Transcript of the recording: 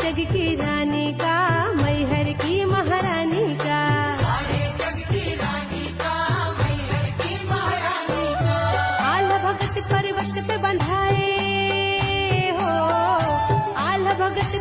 जग की रानी का, मैहर की महारानी का, सारे जग की रानी का, मैहर की महारानी का। आल्हा भगत पर्वत पे बंधाए हो, आल्हा भगत